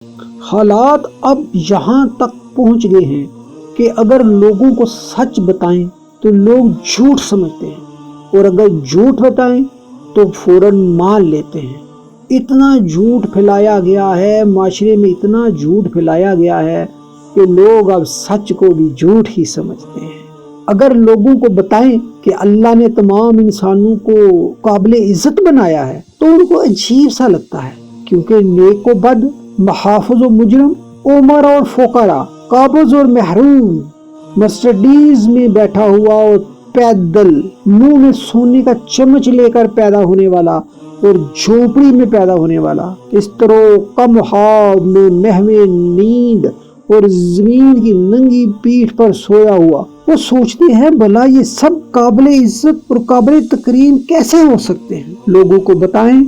حالات اب یہاں تک پہنچ گئے ہیں کہ اگر لوگوں کو سچ بتائیں تو لوگ جھوٹ سمجھتے ہیں، اور اگر جھوٹ بتائیں تو فوراً مان لیتے ہیں۔ اتنا جھوٹ پھیلایا گیا ہے، معاشرے میں اتنا جھوٹ پھیلایا گیا ہے کہ لوگ اب سچ کو بھی جھوٹ ہی سمجھتے ہیں۔ اگر لوگوں کو بتائیں کہ اللہ نے تمام انسانوں کو قابل عزت بنایا ہے تو ان کو عجیب سا لگتا ہے، کیونکہ نیک و بد، محافظ و مجرم، عمر اور فقراء، قابض اور محروم، مرسڈیز میں بیٹھا ہوا اور پیدل، منہ میں سونے کا چمچ لے کر پیدا ہونے والا اور جھوپڑی میں پیدا ہونے والا، استرو کم خواب میں محو نیند اور زمین کی ننگی پیٹھ پر سویا ہوا، وہ سوچتے ہیں بھلا یہ سب قابل عزت اور قابل تکریم کیسے ہو سکتے ہیں۔ لوگوں کو بتائیں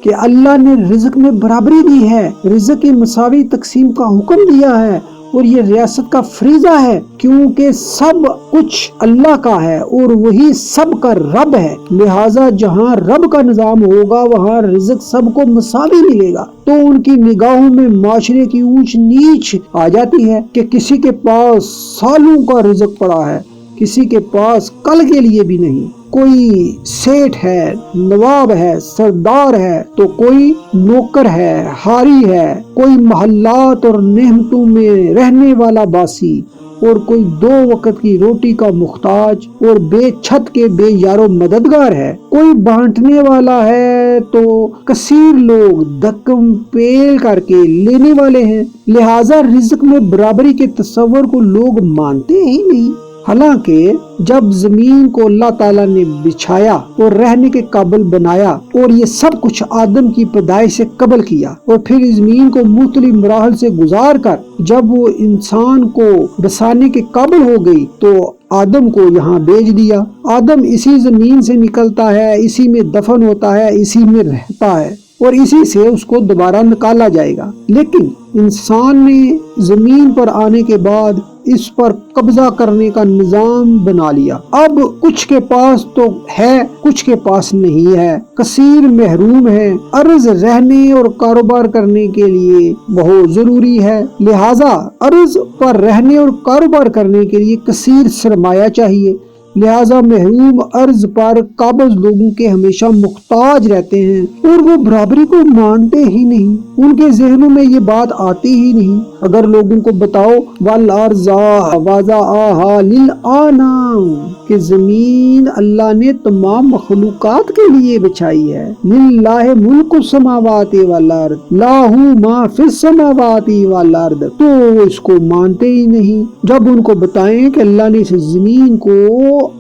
کہ اللہ نے رزق میں برابری دی ہے، رزق کی مساوی تقسیم کا حکم دیا ہے، اور یہ ریاست کا فریضہ ہے، کیونکہ سب کچھ اللہ کا ہے اور وہی سب کا رب ہے، لہٰذا جہاں رب کا نظام ہوگا وہاں رزق سب کو مساوی ملے گا۔ تو ان کی نگاہوں میں معاشرے کی اونچ نیچ آ جاتی ہے کہ کسی کے پاس سالوں کا رزق پڑا ہے، کسی کے پاس کل کے لیے بھی نہیں۔ کوئی سیٹھ ہے، نواب ہے، سردار ہے، تو کوئی نوکر ہے، ہاری ہے، کوئی محلات اور نعمتوں میں رہنے والا باسی، اور کوئی 2 وقت کی روٹی کا محتاج اور بے چھت کے بے یارو مددگار ہے، کوئی بانٹنے والا ہے تو کثیر لوگ دھکم پیل کر کے لینے والے ہیں۔ لہٰذا رزق میں برابری کے تصور کو لوگ مانتے ہی نہیں۔ حالانکہ جب زمین کو اللہ تعالیٰ نے بچھایا اور رہنے کے قابل بنایا، اور یہ سب کچھ آدم کی پیدائش سے قبل کیا، اور پھر زمین کو مختلف مراحل سے گزار کر جب وہ انسان کو بسانے کے قابل ہو گئی تو آدم کو یہاں بھیج دیا۔ آدم اسی زمین سے نکلتا ہے، اسی میں دفن ہوتا ہے، اسی میں رہتا ہے، اور اسی سے اس کو دوبارہ نکالا جائے گا۔ لیکن انسان نے زمین پر آنے کے بعد اس پر قبضہ کرنے کا نظام بنا لیا۔ اب کچھ کے پاس تو ہے، کچھ کے پاس نہیں ہے، کثیر محروم ہے۔ ارض رہنے اور کاروبار کرنے کے لیے بہت ضروری ہے، لہٰذا ارض پر رہنے اور کاروبار کرنے کے لیے کثیر سرمایہ چاہیے، لہٰذا محروم ارض پر قابض لوگوں کے ہمیشہ محتاج رہتے ہیں، اور وہ برابری کو مانتے ہی نہیں، ان کے ذہنوں میں یہ بات آتی ہی نہیں۔ اگر لوگوں کو بتاؤ وَالْأَرْضَ وَضَعَهَا لِلْأَنَامِ کہ زمین اللہ نے تمام مخلوقات کے لیے بچھائی ہے، لِلَّهِ مُلْكُ السَّمَاوَاتِ وَالْأَرْضِ لَهُ مَا فِي السَّمَاوَاتِ وَالْأَرْضِ، تو وہ اس کو مانتے ہی نہیں۔ جب ان کو بتائیں کہ اللہ نے اس زمین کو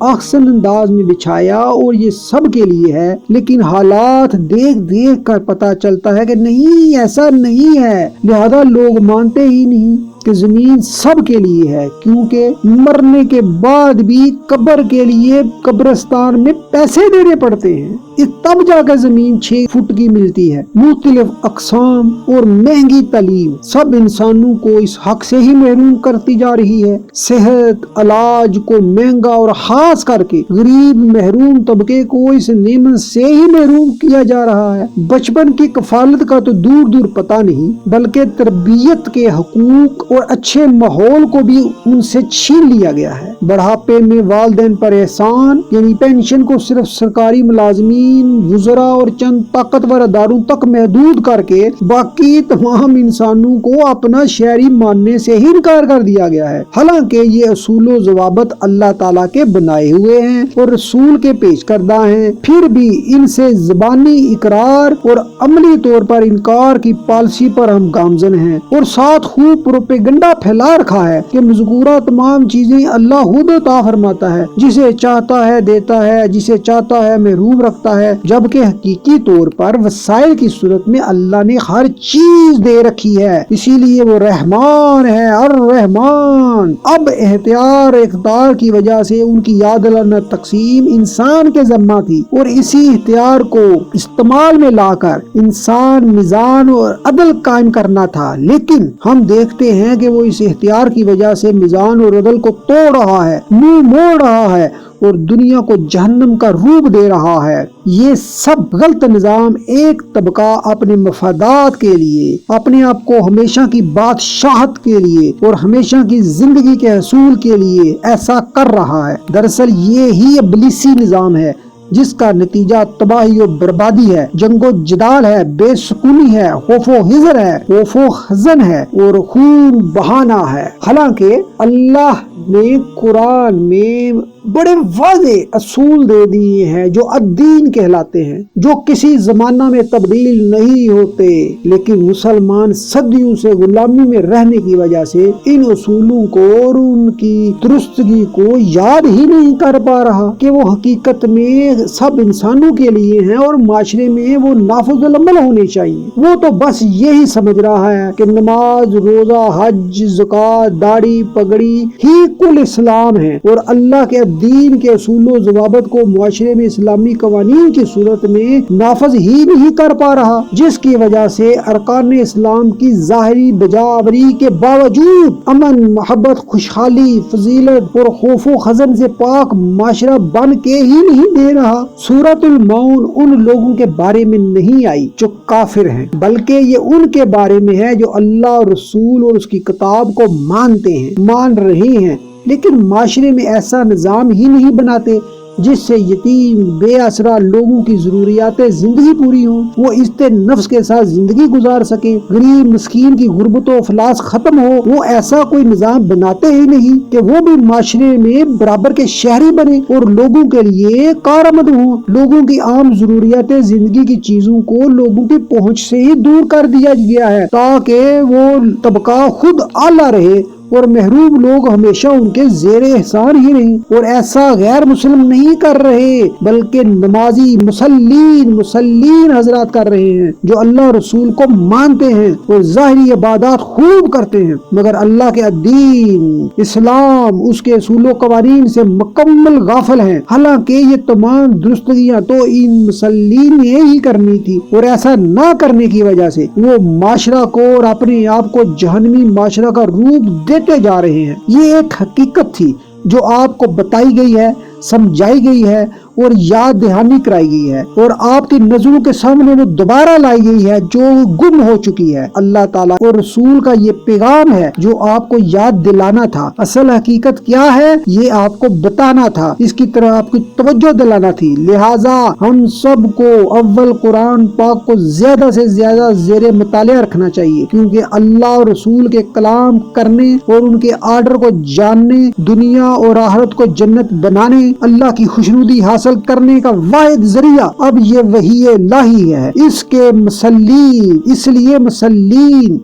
احسن انداز میں بچھایا اور یہ سب کے لیے ہے، لیکن حالات دیکھ دیکھ کر پتہ چلتا ہے کہ نہیں، ایسا نہیں ہے، لہذا لوگ مانتے ہی نہیں کہ زمین سب کے لیے ہے، کیونکہ مرنے کے بعد بھی قبر کے لیے قبرستان میں پیسے دینے پڑتے ہیں، تب جا کر زمین 6 فٹ کی ملتی ہے۔ مختلف اقسام اور مہنگی تعلیم سب انسانوں کو اس حق سے ہی محروم کرتی جا رہی ہے۔ صحت، علاج کو مہنگا اور خاص کر کے غریب محروم طبقے کو اس نعمت سے ہی محروم کیا جا رہا ہے۔ بچپن کی کفالت کا تو دور دور پتہ نہیں، بلکہ تربیت کے حقوق اور اچھے ماحول کو بھی ان سے چھین لیا گیا ہے۔ بڑھاپے میں والدین پر احسان یعنی پینشن کو صرف سرکاری ملازمین، وزراء اور چند طاقتور اداروں تک محدود کر کے باقی تمام انسانوں کو اپنا شہری ماننے سے ہی انکار کر دیا گیا ہے، حالانکہ یہ اصول و ضوابط اللہ تعالیٰ کے بنائے ہوئے ہیں اور رسول کے پیش کردہ ہیں، پھر بھی ان سے زبانی اقرار اور عملی طور پر انکار کی پالیسی پر ہم گامزن ہیں، اور ساتھ خوب پروپیگنڈا پھیلا رکھا ہے کہ مذکورہ تمام چیزیں اللہ خود عطا فرماتا ہے، جسے چاہتا ہے دیتا ہے، جسے چاہتا ہے محروم رکھتا ہے، جبکہ حقیقی طور پر وسائل کی صورت میں اللہ نے ہر چیز دے رکھی ہے، اسی لیے وہ رحمان ہے، الرحمن۔ اب اختیار اقتدار کی وجہ سے ان کی عادلانہ تقسیم انسان کے ذمہ تھی، اور اسی اختیار کو استعمال میں لا کر انسان میزان اور عدل قائم کرنا تھا، لیکن ہم دیکھتے ہیں ہیں کہ وہ اس اختیار کی وجہ سے میزان اور عدل کو توڑ رہا ہے، منہ موڑ رہا ہے اور دنیا کو جہنم کا روپ دے رہا ہے۔ یہ سب غلط نظام ایک طبقہ اپنے مفادات کے لیے، اپنے آپ کو ہمیشہ کی بادشاہت کے لیے اور ہمیشہ کی زندگی کے حصول کے لیے ایسا کر رہا ہے۔ دراصل یہ ہی ابلیسی نظام ہے جس کا نتیجہ تباہی و بربادی ہے، جنگ و جدال ہے، بے سکونی ہے، خوف و حذر ہے، خوف و حزن ہے اور خون بہانا ہے۔ حالانکہ اللہ نے قرآن میں بڑے واضح اصول دے دیے ہیں جو الدین کہلاتے ہیں، جو کسی زمانہ میں تبدیل نہیں ہوتے، لیکن مسلمان صدیوں سے غلامی میں رہنے کی وجہ سے ان اصولوں کو اور ان کی درستگی کو یاد ہی نہیں کر پا رہا کہ وہ حقیقت میں سب انسانوں کے لیے ہیں اور معاشرے میں وہ نافذ العمل ہونے چاہیے۔ وہ تو بس یہی سمجھ رہا ہے کہ نماز، روزہ، حج، زکوٰۃ، داڑھی، پگڑی ہی کل اسلام ہے اور اللہ کے دین کے اصول و ضوابط کو معاشرے میں اسلامی قوانین کی صورت میں نافذ ہی نہیں کر پا رہا، جس کی وجہ سے ارکان اسلام کی ظاہری بجاوری کے باوجود امن، محبت، خوشحالی، فضیلت اور خوف و حزن سے پاک معاشرہ بن کے ہی نہیں دے رہا۔ سورۃ المعون ان لوگوں کے بارے میں نہیں آئی جو کافر ہیں، بلکہ یہ ان کے بارے میں ہے جو اللہ اور رسول اور اس کی کتاب کو مانتے ہیں، مان رہے ہیں، لیکن معاشرے میں ایسا نظام ہی نہیں بناتے جس سے یتیم، بے آسرا لوگوں کی ضروریات زندگی پوری ہوں، وہ عزت نفس کے ساتھ زندگی گزار سکیں، غریب مسکین کی غربت و افلاس ختم ہو۔ وہ ایسا کوئی نظام بناتے ہی نہیں کہ وہ بھی معاشرے میں برابر کے شہری بنے اور لوگوں کے لیے کارآمد ہوں۔ لوگوں کی عام ضروریات زندگی کی چیزوں کو لوگوں کی پہنچ سے ہی دور کر دیا گیا ہے تاکہ وہ طبقہ خود اعلیٰ رہے اور محروم لوگ ہمیشہ ان کے زیر احسان ہی رہیں، اور ایسا غیر مسلم نہیں کر رہے بلکہ نمازی مسلین حضرات کر رہے ہیں جو اللہ رسول کو مانتے ہیں اور ظاہری عبادات خوب کرتے ہیں، مگر اللہ کے دین اسلام، اس کے اصول و قوانین سے مکمل غافل ہیں۔ حالانکہ یہ تمام درستگیاں تو ان مسلین نے ہی کرنی تھی، اور ایسا نہ کرنے کی وجہ سے وہ معاشرہ کو اور اپنے آپ کو جہنمی معاشرہ کا روپ دیتے جا رہے ہیں۔ یہ ایک حقیقت تھی جو آپ کو بتائی گئی ہے، سمجھائی گئی ہے اور یاد دہانی کرائی گئی ہے، اور آپ کی نظروں کے سامنے وہ دوبارہ لائی گئی ہے جو گم ہو چکی ہے۔ اللہ تعالیٰ اور رسول کا یہ پیغام ہے جو آپ کو یاد دلانا تھا۔ اصل حقیقت کیا ہے یہ آپ کو بتانا تھا، اس کی طرح آپ کی توجہ دلانا تھی۔ لہٰذا ہم سب کو اول قرآن پاک کو زیادہ سے زیادہ زیر مطالعہ رکھنا چاہیے، کیونکہ اللہ اور رسول کے کلام کرنے اور ان کے آرڈر کو جاننے، دنیا اور آخرت کو جنت بنانے، اللہ کی خوشنودی حاصل کرنے کا واحد ذریعہ اب یہ وحی الہی ہے۔ اس کے مسلین،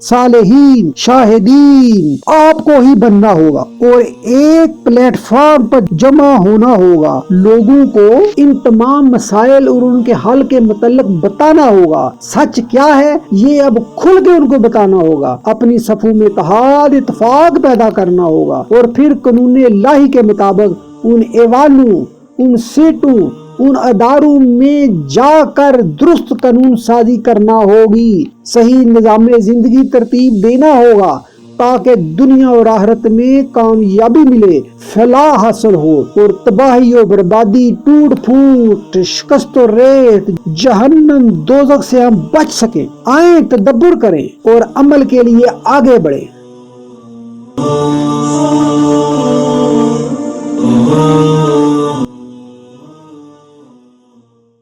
صالحین، شاہدین آپ کو ہی بننا ہوگا اور ایک پلیٹ فارم پر جمع ہونا ہوگا۔ لوگوں کو ان تمام مسائل اور ان کے حل کے متعلق بتانا ہوگا۔ سچ کیا ہے یہ اب کھل کے ان کو بتانا ہوگا، اپنی صفوں میں اتفاق پیدا کرنا ہوگا، اور پھر قانون الہی کے مطابق ان ایوانوں، ان سیٹوں، ان اداروں میں جا کر درست قانون سازی کرنا ہوگی، صحیح نظام زندگی ترتیب دینا ہوگا تاکہ دنیا اور آخرت میں کامیابی ملے، فلاح حاصل ہو اور تباہی و بربادی، ٹوٹ پھوٹ، شکست و ریت، جہنم دوزخ سے ہم بچ سکیں۔ آئیں تدبر کریں اور عمل کے لیے آگے بڑھیں۔